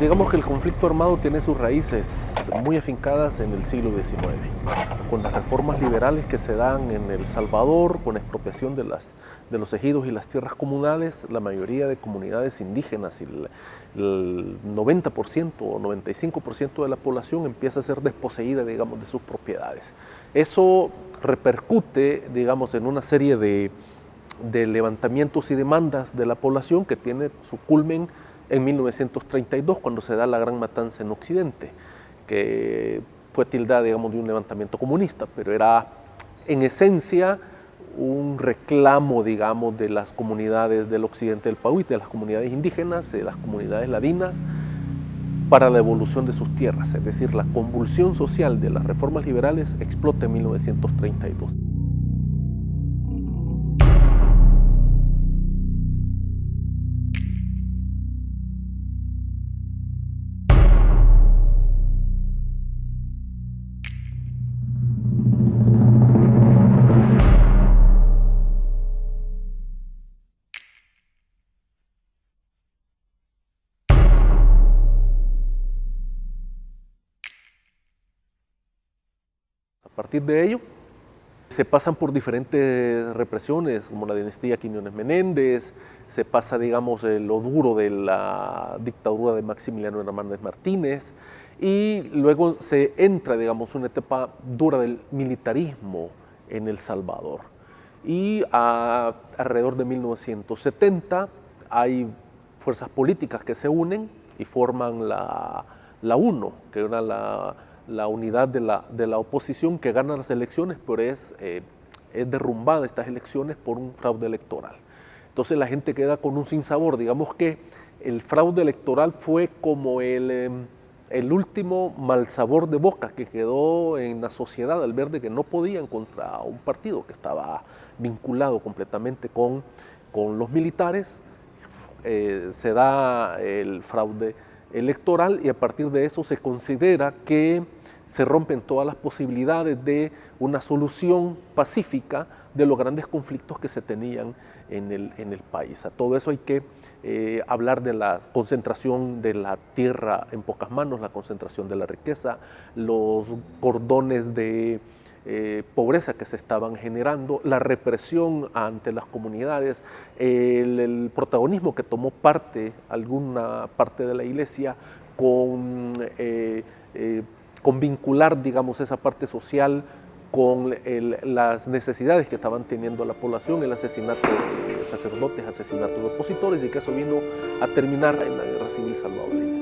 Digamos que el conflicto armado tiene sus raíces muy afincadas en el siglo XIX, con las reformas liberales que se dan en El Salvador, con la expropiación de los ejidos y las tierras comunales. La mayoría de comunidades indígenas y el 90% o 95% de la población empieza a ser desposeída, digamos, de sus propiedades. Eso repercute, digamos, en una serie de levantamientos y demandas de la población que tiene su culmen en 1932, cuando se da la Gran Matanza en Occidente, que fue tildada, digamos, de un levantamiento comunista, pero era en esencia un reclamo, digamos, de las comunidades del occidente del país, de las comunidades indígenas, de las comunidades ladinas, para la devolución de sus tierras. Es decir, la convulsión social de las reformas liberales explota en 1932. A partir de ello, se pasan por diferentes represiones, como la dinastía Quiñones Menéndez, se pasa, digamos, lo duro de la dictadura de Maximiliano Hernández Martínez, y luego se entra, digamos, una etapa dura del militarismo en El Salvador. Y alrededor de 1970 hay fuerzas políticas que se unen y forman la UNO, que era la unidad de la oposición, que gana las elecciones, pero es derrumbada estas elecciones por un fraude electoral. Entonces la gente queda con un sinsabor. Digamos que el fraude electoral fue como el último mal sabor de boca que quedó en la sociedad al ver de que no podían contra un partido que estaba vinculado completamente con los militares. Se da el fraude electoral y a partir de eso se considera que se rompen todas las posibilidades de una solución pacífica de los grandes conflictos que se tenían en el país. A todo eso hay que hablar de la concentración de la tierra en pocas manos, la concentración de la riqueza, los cordones de pobreza que se estaban generando, la represión ante las comunidades, el protagonismo que tomó alguna parte de la iglesia con vincular, digamos, esa parte social con las necesidades que estaban teniendo la población, el asesinato de sacerdotes, asesinato de opositores, y que eso vino a terminar en la Guerra Civil Salvadoreña.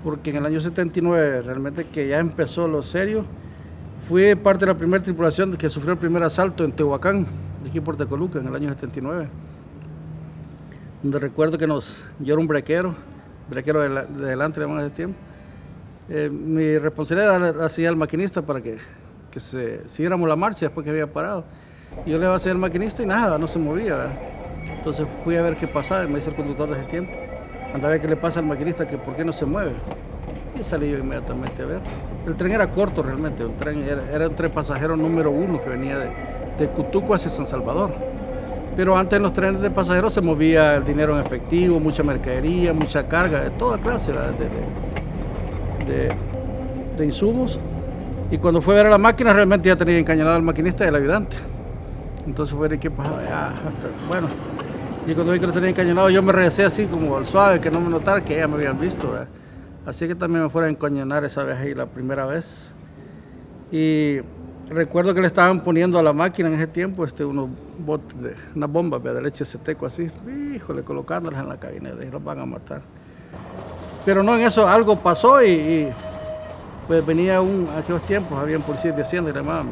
Porque en el año 79 realmente que ya empezó lo serio. Fui parte de la primera tripulación que sufrió el primer asalto en Tehuacán, de aquí por Tecoluca, en el año 79. Donde recuerdo que yo era un brequero, brequero de delante de ese tiempo. Mi responsabilidad era la señal al maquinista para que siguiéramos la marcha después que había parado. Y yo le iba a señal al maquinista y nada, no se movía, ¿verdad? Entonces fui a ver qué pasaba y me dice el conductor de ese tiempo, anda a ver qué le pasa al maquinista, que por qué no se mueve. Y salí yo inmediatamente a ver. El tren era corto realmente, era un tren pasajero número 1 que venía de Cutuco hacia San Salvador. Pero antes en los trenes de pasajeros se movía el dinero en efectivo, mucha mercadería, mucha carga, de toda clase de insumos. Y cuando fue a ver a la máquina realmente ya tenía encañonado al maquinista y al ayudante. Entonces fue de qué pasaba, bueno. Y cuando vi que lo tenía encañonado yo me regresé así como al suave, que no me notara que ya me habían visto, ¿verdad? Así que también me fueron a encañonar esa vez ahí la primera vez. Y recuerdo que le estaban poniendo a la máquina en ese tiempo unos botes una bomba de leche seteco así, híjole, colocándolas en la cabina y los van a matar. Pero no, en eso algo pasó y pues venía aquellos tiempos, habían policías de Hacienda y le llamaban,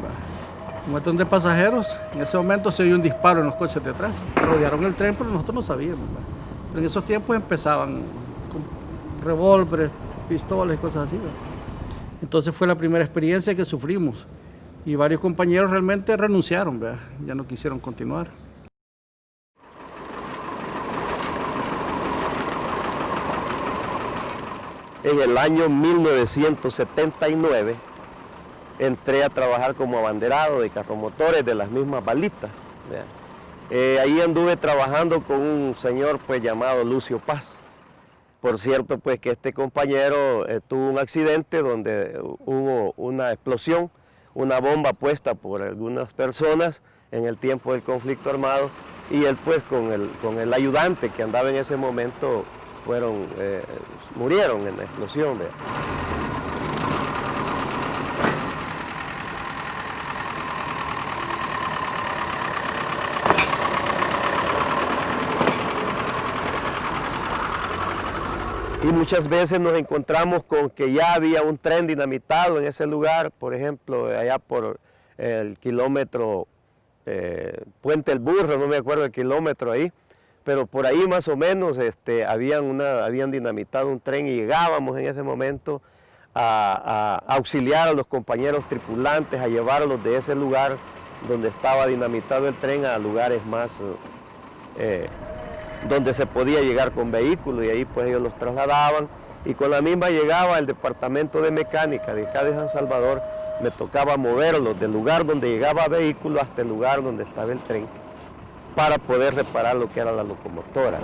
un montón de pasajeros. En ese momento se oyó un disparo en los coches de atrás, rodearon el tren, pero nosotros no sabíamos, ¿verdad? Pero en esos tiempos empezaban con revólveres, pistolas y cosas así, ¿verdad? Entonces fue la primera experiencia que sufrimos y varios compañeros realmente renunciaron, ¿verdad? Ya no quisieron continuar. En el año 1979 entré a trabajar como abanderado de carromotores de las mismas balitas. Ahí anduve trabajando con un señor pues llamado Lucio Paz. Por cierto pues que este compañero tuvo un accidente donde hubo una explosión, una bomba puesta por algunas personas en el tiempo del conflicto armado y él pues con el ayudante que andaba en ese momento murieron en la explosión. Y muchas veces nos encontramos con que ya había un tren dinamitado en ese lugar, por ejemplo, allá por el kilómetro Puente El Burro, no me acuerdo el kilómetro ahí, pero por ahí más o menos habían dinamitado un tren y llegábamos en ese momento a auxiliar a los compañeros tripulantes, a llevarlos de ese lugar donde estaba dinamitado el tren a lugares más donde se podía llegar con vehículos y ahí pues ellos los trasladaban y con la misma llegaba el departamento de mecánica de acá de San Salvador, me tocaba moverlos del lugar donde llegaba vehículo hasta el lugar donde estaba el tren para poder reparar lo que era la locomotora.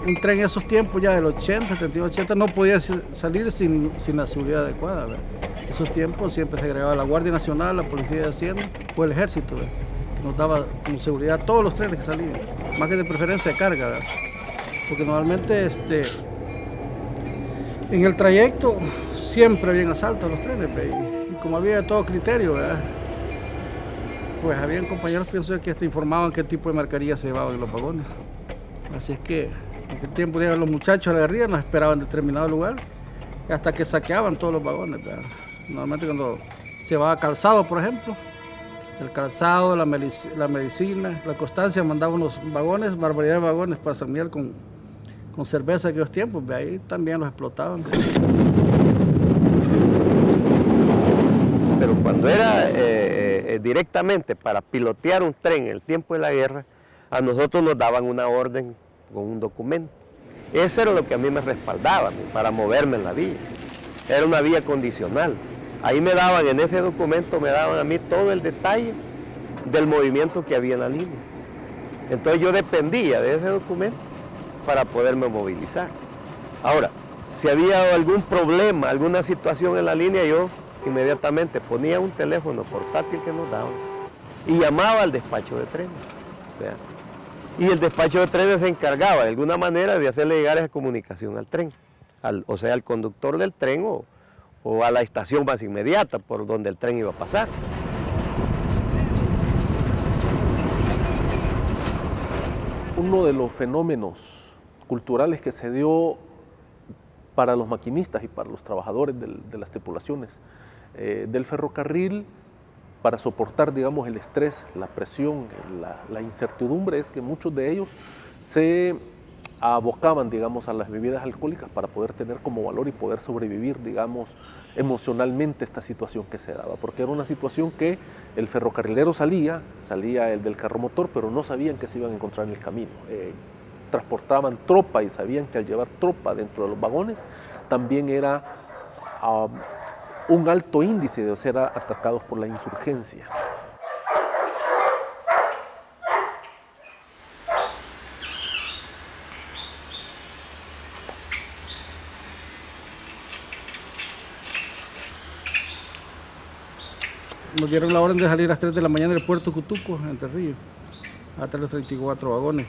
Un tren en esos tiempos ya del 80, 79, 80 no podía salir sin la seguridad adecuada, ¿verdad? En esos tiempos siempre se agregaba la Guardia Nacional, la Policía de Hacienda o el Ejército, ¿verdad? Que nos daba como seguridad todos los trenes que salían, más que de preferencia de carga, ¿verdad? Porque normalmente en el trayecto siempre habían asaltos a los trenes, ¿verdad? Y como había todo criterio, ¿verdad? Pues habían compañeros, pienso yo, que informaban qué tipo de mercadería se llevaban en los vagones. Así es que en aquel tiempo los muchachos a la guerrilla nos esperaban en determinado lugar hasta que saqueaban todos los vagones, ¿verdad? Normalmente cuando se llevaba calzado, por ejemplo, el calzado, la medicina, la constancia, mandaban unos vagones, barbaridad de vagones para San Miguel con cerveza de aquellos tiempos, ¿verdad? Ahí también los explotaban, ¿verdad? Pero cuando era directamente para pilotear un tren en el tiempo de la guerra, a nosotros nos daban una orden con un documento. Eso era lo que a mí me respaldaba para moverme en la vía. Era una vía condicional. Ahí me daban, en ese documento me daban a mí todo el detalle del movimiento que había en la línea. Entonces yo dependía de ese documento para poderme movilizar. Ahora, si había algún problema, alguna situación en la línea, yo inmediatamente ponía un teléfono portátil que nos daban y llamaba al despacho de trenes. ¿Verdad? Y el despacho de trenes se encargaba de alguna manera de hacerle llegar esa comunicación al tren, o sea, al conductor del tren o a la estación más inmediata por donde el tren iba a pasar. Uno de los fenómenos culturales que se dio para los maquinistas y para los trabajadores de las tripulaciones del ferrocarril para soportar, digamos, el estrés, la presión, la incertidumbre, es que muchos de ellos se abocaban, digamos, a las bebidas alcohólicas para poder tener como valor y poder sobrevivir, digamos, emocionalmente esta situación que se daba, porque era una situación que el ferrocarrilero salía el del carro motor, pero no sabían que se iban a encontrar en el camino. Transportaban tropa y sabían que al llevar tropa dentro de los vagones también era un alto índice de ser atacados por la insurgencia. Nos dieron la orden de salir a las 3 de la mañana del puerto Cutuco, en Entre Ríos, hasta los 34 vagones.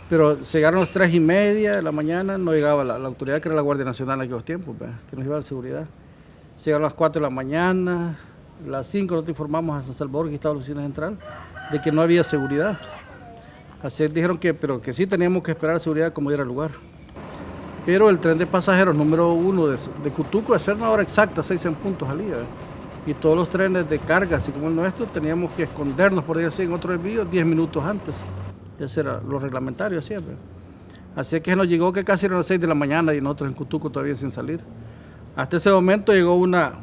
Pero llegaron a las 3:30 de la mañana, no llegaba la autoridad, que era la Guardia Nacional en aquellos tiempos, que nos iba a dar seguridad. Llegaron a las 4 de la mañana, a las 5 nosotros informamos a San Salvador, que estaba en la oficina central, de que no había seguridad. Así dijeron pero que sí teníamos que esperar seguridad como diera lugar. Pero el tren de pasajeros número 1 de Cutuco, de ser una hora exacta, 6 en punto salía. Y todos los trenes de carga, así como el nuestro, teníamos que escondernos, por decir así, en otro desvío 10 minutos antes. Ese era lo reglamentario siempre. Así que nos llegó que casi eran las 6 de la mañana y nosotros en Cutuco todavía sin salir. Hasta ese momento llegó una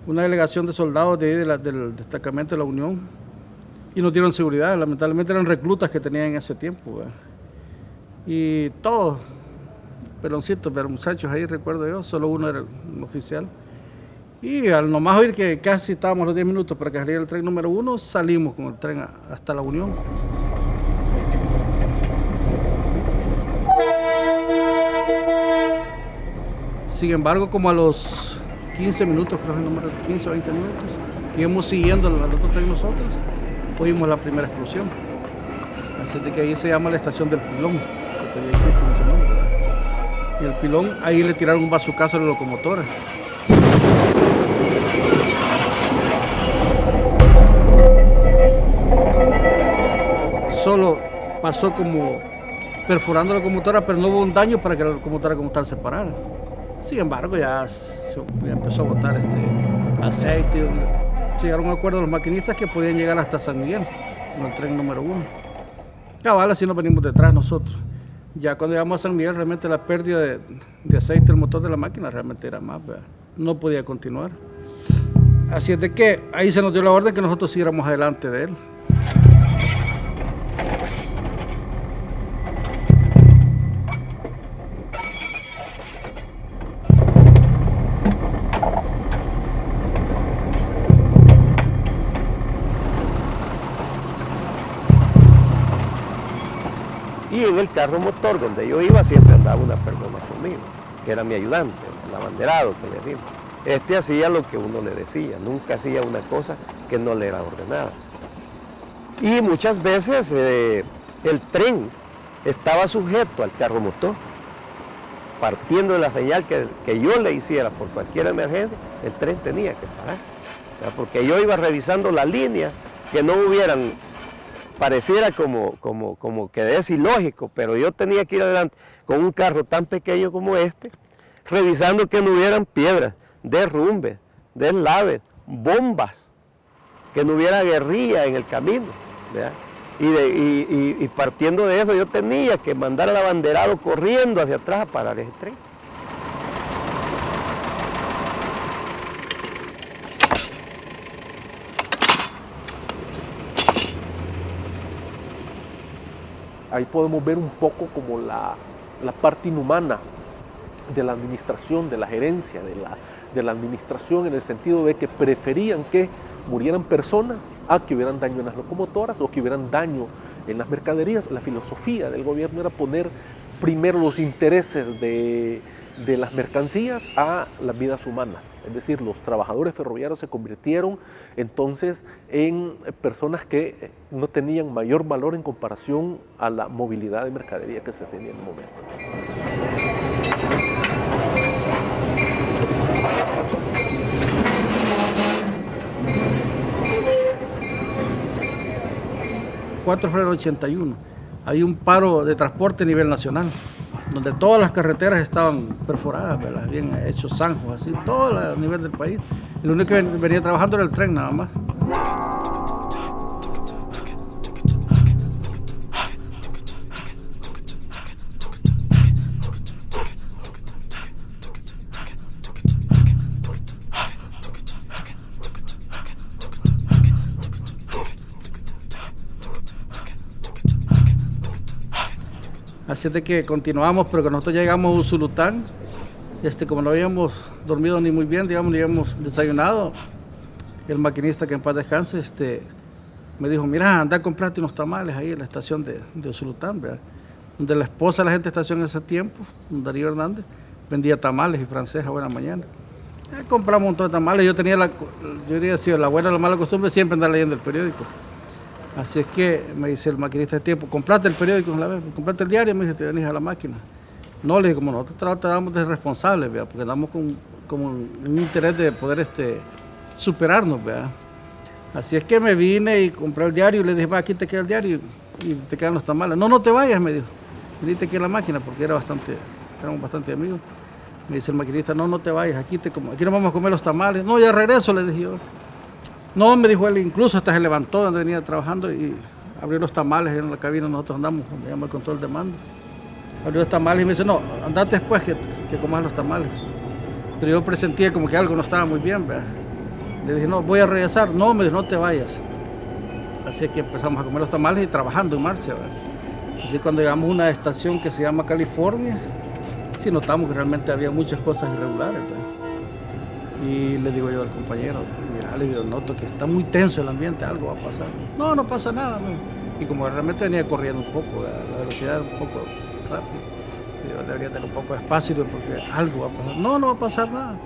delegación de soldados del destacamento de la Unión y nos dieron seguridad. Lamentablemente eran reclutas que tenían en ese tiempo. Y todos, peloncitos, pero muchachos ahí recuerdo yo, solo uno era un oficial. Y al nomás oír que casi estábamos a los 10 minutos para que saliera el tren número 1, salimos con el tren hasta la Unión. Sin embargo, como a los 15 minutos, creo que el número 15 o 20 minutos, que íbamos siguiendo al otro tren nosotros, oímos la primera explosión. Así que ahí se llama la estación del Pilón, porque ya existe ese nombre. Y el Pilón, ahí le tiraron un bazucazo a la locomotora. Solo pasó como perforando la locomotora, pero no hubo un daño para que la locomotora como tal se parara. Sin embargo, ya empezó a botar aceite. Llegaron a un acuerdo los maquinistas que podían llegar hasta San Miguel, con el tren número 1. Cabal, así nos venimos detrás nosotros. Ya cuando llegamos a San Miguel, realmente la pérdida de aceite del motor de la máquina realmente era más, ¿verdad? No podía continuar. Así es de que ahí se nos dio la orden que nosotros siguiéramos adelante de él. Y en el carro motor donde yo iba siempre andaba una persona conmigo, que era mi ayudante, el abanderado que le dimos. Este hacía lo que uno le decía, nunca hacía una cosa que no le era ordenada. Y muchas veces el tren estaba sujeto al carro motor, partiendo de la señal que yo le hiciera por cualquier emergencia, el tren tenía que parar, ¿verdad? Porque yo iba revisando la línea, que no hubieran, pareciera como que es ilógico, pero yo tenía que ir adelante con un carro tan pequeño como este, revisando que no hubieran piedras, derrumbes, deslaves, bombas, que no hubiera guerrilla en el camino, ¿verdad? Y partiendo de eso yo tenía que mandar al abanderado corriendo hacia atrás a parar ese tren. Ahí podemos ver un poco como la parte inhumana de la administración, de la gerencia, de la administración, en el sentido de que preferían que murieran personas a que hubieran daño en las locomotoras o que hubieran daño en las mercaderías. La filosofía del gobierno era poner primero los intereses de las mercancías a las vidas humanas. Es decir, los trabajadores ferroviarios se convirtieron entonces en personas que no tenían mayor valor en comparación a la movilidad de mercadería que se tenía en el momento. Febrero 81, hay un paro de transporte a nivel nacional, donde todas las carreteras estaban perforadas, ¿verdad? Habían hecho zanjos así, todo a nivel del país. El único que venía trabajando era el tren nada más. Así es de que continuamos, pero que nosotros llegamos a Usulután, como no habíamos dormido ni muy bien, digamos, ni habíamos desayunado, el maquinista, que en paz descanse, me dijo, mira, anda a comprarte unos tamales ahí en la estación de Usulután, ¿verdad? Donde la esposa de la gente de estación en ese tiempo, don Darío Hernández, vendía tamales y francés a buena mañana. Compramos un montón de tamales. Yo tenía la buena o la mala costumbre siempre andar leyendo el periódico. Así es que me dice el maquinista de tiempo, comprate el periódico, comprate el diario, me dice, te venís a la máquina. No, le dije, como nosotros tratamos de responsables, ¿verdad? Porque andamos con un interés de poder superarnos, ¿verdad? Así es que me vine y compré el diario y le dije, va, aquí te queda el diario y te quedan los tamales. No, no te vayas, me dijo, venite aquí a la máquina, porque éramos bastante amigos. Me dice el maquinista, no, no te vayas, aquí nos vamos a comer los tamales. No, ya regreso, le dije yo. No, me dijo él, incluso hasta se levantó donde venía trabajando y abrió los tamales en la cabina, nosotros andamos, donde llama el control de mando. Abrió los tamales y me dice, no, andate después que comas los tamales. Pero yo presentía como que algo no estaba muy bien, ¿verdad? Le dije, no, voy a regresar. No, me dijo, no te vayas. Así que empezamos a comer los tamales y trabajando en marcha, ¿verdad? Así que cuando llegamos a una estación que se llama California, sí notamos que realmente había muchas cosas irregulares, ¿verdad? Y le digo yo al compañero, mira, le digo, noto que está muy tenso el ambiente, algo va a pasar. No, no pasa nada, ¿no? Y como realmente venía corriendo un poco, la velocidad era un poco rápida, yo debería tener un poco de espacio porque algo va a pasar. No, no va a pasar nada.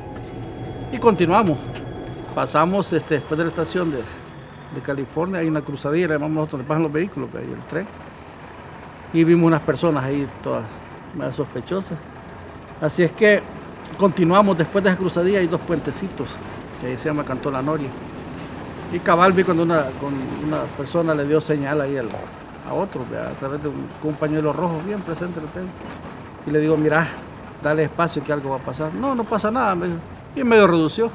Y continuamos. Pasamos después de la estación de California, hay una cruzadilla, le llamamos nosotros, donde pasan los vehículos, ahí el tren. Y vimos unas personas ahí todas más sospechosas. Así es que continuamos, después de esa cruzadilla hay dos puentecitos, que ahí se llama Cantó la Noria. Y cabal vi cuando una persona le dio señal ahí a otro, ¿verdad? A través de un pañuelo rojo bien presente lo tengo. Y le digo, mira, dale espacio que algo va a pasar. No, no pasa nada, me dijo. Y medio redució.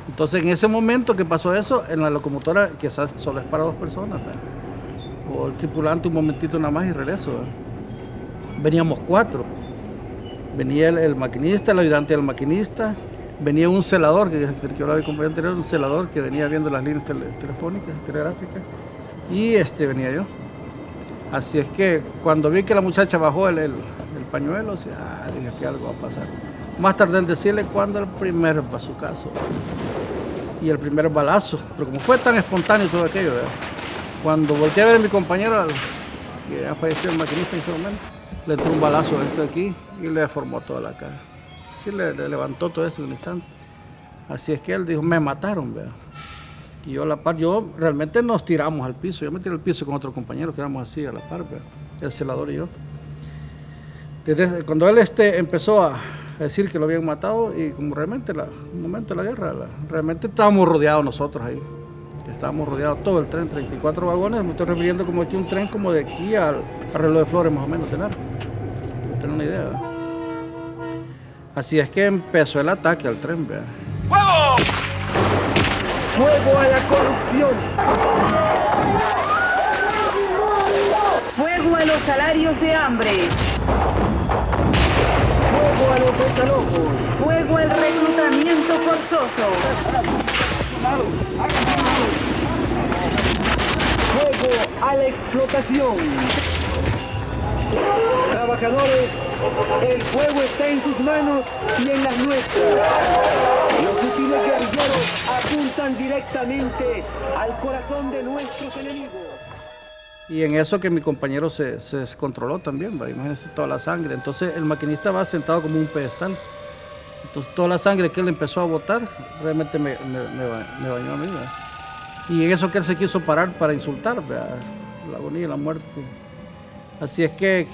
Entonces en ese momento que pasó eso, en la locomotora quizás solo es para dos personas, ¿verdad? O el tripulante un momentito nada más y regreso, ¿verdad? Veníamos 4. Venía el maquinista, el ayudante del maquinista, venía un celador, que hablaba mi compañero anterior, un celador que venía viendo las líneas telefónicas, telegráficas, y venía yo. Así es que cuando vi que la muchacha bajó el pañuelo, dije que algo va a pasar. Más tarde en decirle cuando el primer bazucazo y el primer balazo, pero como fue tan espontáneo todo aquello, ¿verdad? Cuando volteé a ver a mi compañero, que ya falleció el maquinista en ese momento, le entró un balazo a de aquí y le deformó toda la cara. Sí, le levantó todo esto en un instante. Así es que él dijo, me mataron, ¿verdad? Y yo a la par, realmente nos tiramos al piso. Yo me tiré al piso con otro compañero, quedamos así a la par, ¿verdad? El celador y yo. Cuando él empezó a decir que lo habían matado, y como realmente un momento de la guerra, realmente estábamos rodeados nosotros ahí. Estábamos rodeados todo el tren, 34 vagones, me estoy refiriendo como aquí un tren como de aquí al Reloj de Flores más o menos, tener una idea, ¿verdad? Así es que empezó el ataque al tren, ¿verdad? ¡Fuego! ¡Fuego a la corrupción! ¡Fuego a los salarios de hambre! ¡Fuego a los desalojos! ¡Fuego al reclutamiento forzoso! ¡Fuego a la explotación! Trabajadores, el fuego está en sus manos y en las nuestras. Los fusiles guerrilleros apuntan directamente al corazón de nuestros enemigos. Y en eso que mi compañero se descontroló también, ¿va? Imagínense toda la sangre. Entonces el maquinista va sentado como un pedestal. Entonces toda la sangre que él empezó a botar realmente me bañó a mí, ¿verdad? Y en eso que él se quiso parar para insultar, ¿verdad? La agonía y la muerte. Así es que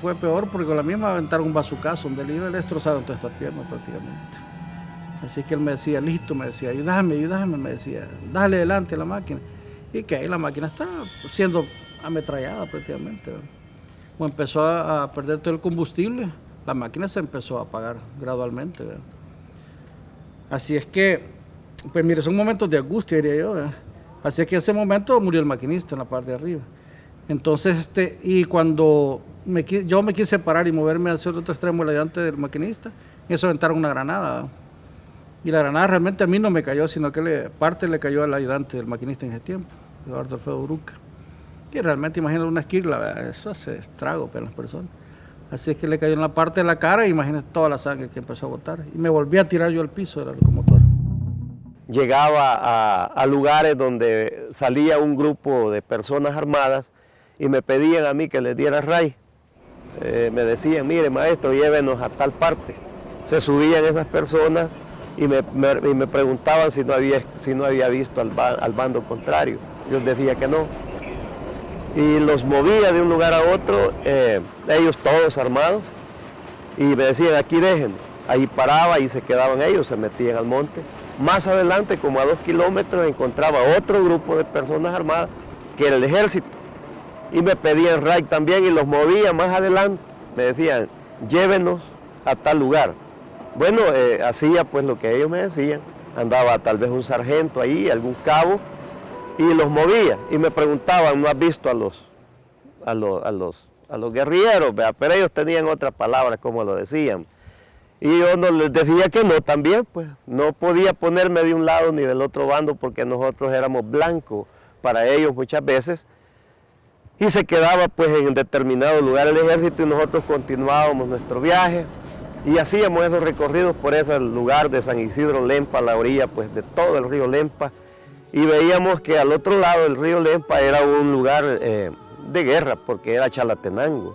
fue peor porque con la misma aventaron un bazucazo donde le destrozaron todas estas piernas prácticamente. Así es que él me decía, listo, me decía, ayúdame, me decía, dale adelante a la máquina. Y que ahí la máquina está siendo ametrallada prácticamente, ¿verdad? Como empezó a perder todo el combustible, la máquina se empezó a apagar gradualmente, ¿verdad? Así es que Pues mire, son momentos de angustia, diría yo, ¿verdad? Así es que en ese momento murió el maquinista en la parte de arriba. Entonces, y cuando yo me quise parar y moverme hacia el otro extremo del ayudante del maquinista, y eso aventaron una granada, ¿verdad? Y la granada realmente a mí no me cayó, sino que parte le cayó al ayudante del maquinista en ese tiempo, Eduardo Alfredo Bruca. Que realmente, imagínate una esquirla, ¿verdad? Eso hace estrago para las personas. Así es que le cayó en la parte de la cara y imagínate toda la sangre que empezó a botar. Y me volví a tirar yo al piso de la locomotora. Llegaba a lugares donde salía un grupo de personas armadas y me pedían a mí que les diera ray. Me decían, mire maestro, llévenos a tal parte. Se subían esas personas y me preguntaban si no había visto al bando contrario. Yo decía que no. Y los movía de un lugar a otro, ellos todos armados, y me decían, aquí déjenme. Ahí paraba y se quedaban ellos, se metían al monte. Más adelante, como a 2 kilómetros, encontraba otro grupo de personas armadas, que era el ejército. Y me pedían ray también y los movía más adelante. Me decían, llévenos a tal lugar. Bueno, hacía pues lo que ellos me decían. Andaba tal vez un sargento ahí, algún cabo, y los movía. Y me preguntaban, ¿no has visto a los guerrilleros? ¿Verdad? Pero ellos tenían otras palabras, como lo decían. Y yo no les decía que no también, pues no podía ponerme de un lado ni del otro bando porque nosotros éramos blancos para ellos muchas veces. Y se quedaba pues en determinado lugar el ejército y nosotros continuábamos nuestro viaje y hacíamos esos recorridos por ese lugar de San Isidro Lempa, a la orilla pues de todo el río Lempa, y veíamos que al otro lado del río Lempa era un lugar de guerra porque era Chalatenango.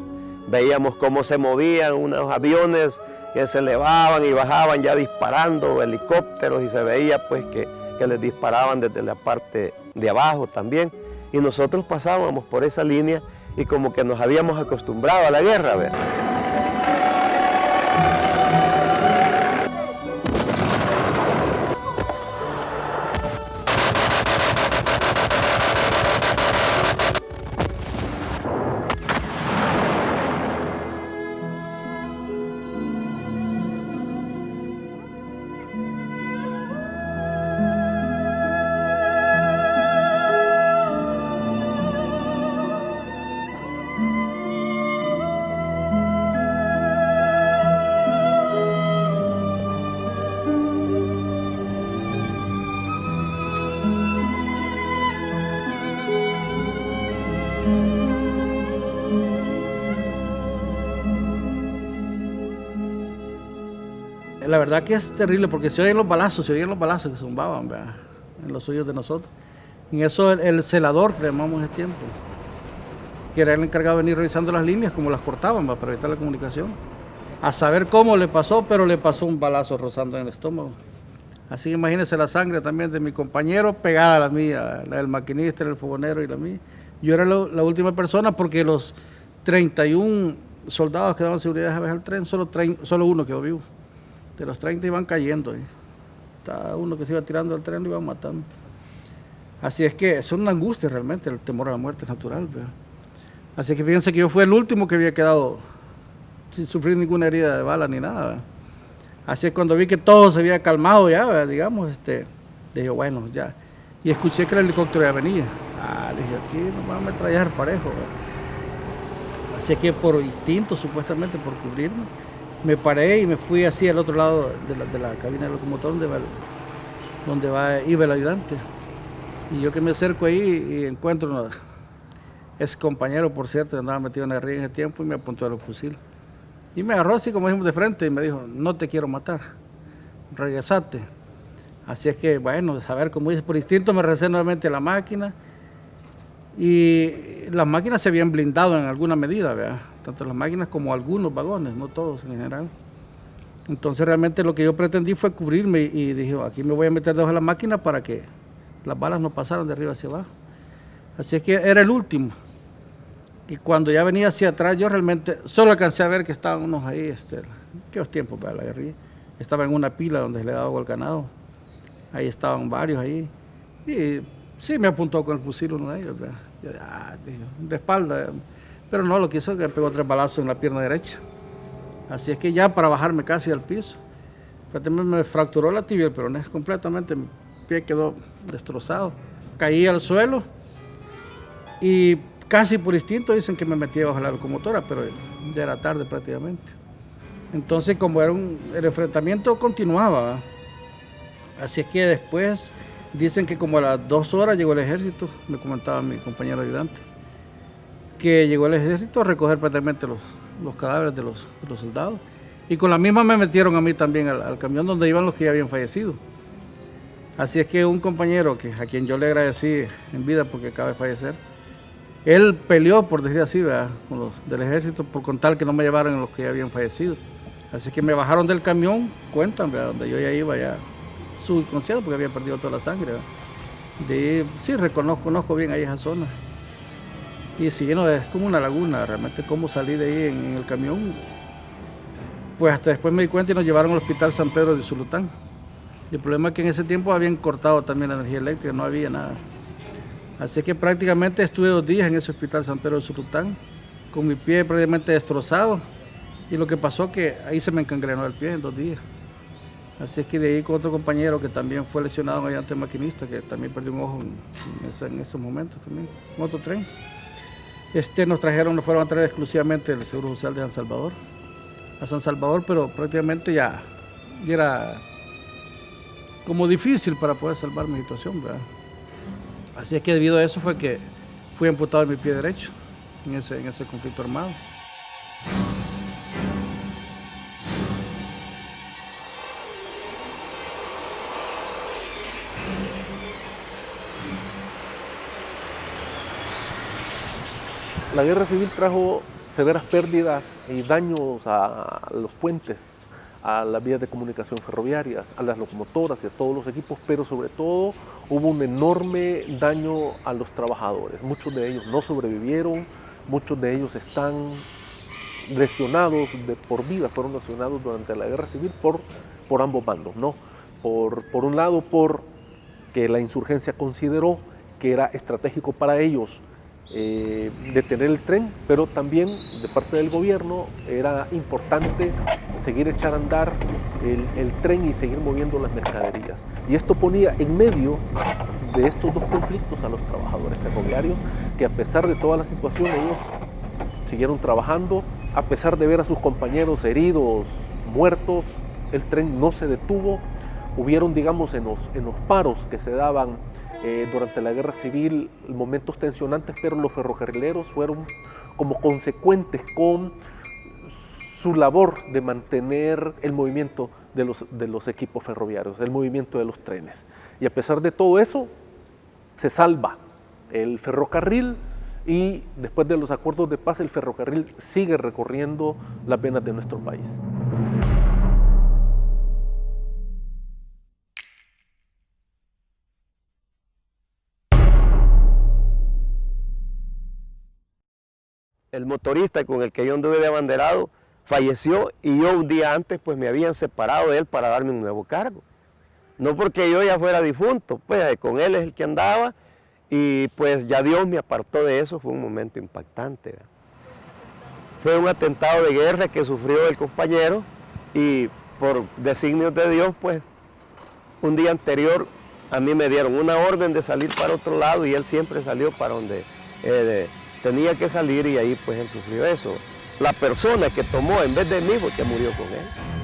Veíamos cómo se movían unos aviones que se elevaban y bajaban ya disparando, helicópteros, y se veía pues que les disparaban desde la parte de abajo también. Y nosotros pasábamos por esa línea y como que nos habíamos acostumbrado a la guerra, ¿verdad? La verdad que es terrible porque se oían los balazos que zumbaban, ¿verdad? En los oídos de nosotros. En eso el celador, que le llamamos ese tiempo, que era el encargado de venir revisando las líneas, como las cortaban, ¿verdad? Para evitar la comunicación. A saber cómo le pasó, pero le pasó un balazo rozando en el estómago. Así que imagínense la sangre también de mi compañero pegada a la mía, la del maquinista, el fogonero y la mía. Yo era la última persona porque los 31 soldados que daban seguridad a veces al tren, solo uno quedó vivo. De los 30 iban cayendo. Cada uno que se iba tirando al tren lo iban matando. Así es que es una angustia realmente, el temor a la muerte es natural, ¿verdad? Así que fíjense que yo fui el último que había quedado sin sufrir ninguna herida de bala ni nada, ¿verdad? Así es cuando vi que todo se había calmado ya, ¿verdad? Digamos, dije, bueno, ya. Y escuché que el helicóptero ya venía. Dije, aquí nos van a metrallar parejo, ¿verdad? Así es que por instinto, supuestamente, por cubrirme, me paré y me fui así al otro lado de la cabina del locomotor donde iba el ayudante. Y yo que me acerco ahí y encuentro ese compañero, por cierto, que andaba metido en la guerrilla en ese tiempo y me apuntó el fusil. Y me agarró así como dijimos de frente y me dijo, no te quiero matar, regresate. Así es que, bueno, saber cómo dice, por instinto me regresé nuevamente a la máquina. Y las máquinas se habían blindado en alguna medida, ¿verdad? Tanto las máquinas como algunos vagones, no todos en general. Entonces realmente lo que yo pretendí fue cubrirme y dije, aquí me voy a meter debajo de la máquina para que las balas no pasaran de arriba hacia abajo. Así es que era el último. Y cuando ya venía hacia atrás, yo realmente solo alcancé a ver que estaban unos ahí, aquellos tiempos para la guerrilla. Estaba en una pila donde se le daba agua al ganado. Ahí estaban varios ahí. Y sí me apuntó con el fusil uno de ellos, ¿verdad? Yo, dije, de espalda. Pero no, lo que hizo es que me pegó 3 balazos en la pierna derecha. Así es que ya para bajarme casi al piso, me fracturó la tibia, pero no es completamente, pie quedó destrozado. Caí al suelo y casi por instinto dicen que me metí bajo la locomotora, pero ya era tarde prácticamente. Entonces, como era el enfrentamiento continuaba, ¿verdad? Así es que después dicen que como a las 2 horas llegó el ejército, me comentaba mi compañero ayudante, que llegó el ejército a recoger prácticamente los cadáveres de los soldados. Y con la misma me metieron a mí también al camión donde iban los que ya habían fallecido. Así es que un compañero a quien yo le agradecí en vida porque acaba de fallecer, él peleó, por decir así, ¿verdad?, con los del ejército por contar que no me llevaran a los que ya habían fallecido. Así que me bajaron del camión, cuentan, ¿verdad?, donde yo ya iba ya subconsciente porque había perdido toda la sangre, ¿verdad? Sí, conozco bien ahí esa zona. Y sí, no, es como una laguna, realmente cómo salí de ahí en el camión. Pues hasta después me di cuenta y nos llevaron al hospital San Pedro de Usulután. Y el problema es que en ese tiempo habían cortado también la energía eléctrica, no había nada. Así que prácticamente estuve 2 días en ese hospital San Pedro de Usulután, con mi pie prácticamente destrozado. Y lo que pasó que ahí se me encangrenó el pie en 2 días. Así es que de ahí con otro compañero que también fue lesionado, un ayudante maquinista, que también perdió un ojo en esos momentos también, en otro tren. Nos fueron a traer exclusivamente el Seguro Social de San Salvador, a San Salvador, pero prácticamente ya era como difícil para poder salvar mi situación, ¿verdad? Así es que debido a eso fue que fui amputado en mi pie derecho en ese conflicto armado. La guerra civil trajo severas pérdidas y daños a los puentes, a las vías de comunicación ferroviarias, a las locomotoras y a todos los equipos, pero sobre todo hubo un enorme daño a los trabajadores. Muchos de ellos no sobrevivieron, muchos de ellos están lesionados de por vida, fueron lesionados durante la guerra civil por ambos bandos, ¿no? Por un lado, porque la insurgencia consideró que era estratégico para ellos detener el tren, pero también de parte del gobierno era importante seguir echar a andar el tren y seguir moviendo las mercaderías. Y esto ponía en medio de estos dos conflictos a los trabajadores ferroviarios, que a pesar de toda la situación ellos siguieron trabajando, a pesar de ver a sus compañeros heridos, muertos, el tren no se detuvo. Hubieron, digamos, en los paros que se daban durante la guerra civil momentos tensionantes, pero los ferrocarrileros fueron como consecuentes con su labor de mantener el movimiento de los equipos ferroviarios, el movimiento de los trenes. Y a pesar de todo eso, se salva el ferrocarril y después de los acuerdos de paz, el ferrocarril sigue recorriendo las venas de nuestro país. El motorista con el que yo anduve de abanderado falleció y yo un día antes pues me habían separado de él para darme un nuevo cargo. No porque yo ya fuera difunto, pues con él es el que andaba y pues ya Dios me apartó de eso, fue un momento impactante, ¿verdad? Fue un atentado de guerra que sufrió el compañero y por designios de Dios pues un día anterior a mí me dieron una orden de salir para otro lado y él siempre salió para donde tenía que salir y ahí pues él sufrió eso. La persona que tomó en vez de mí fue que murió con él.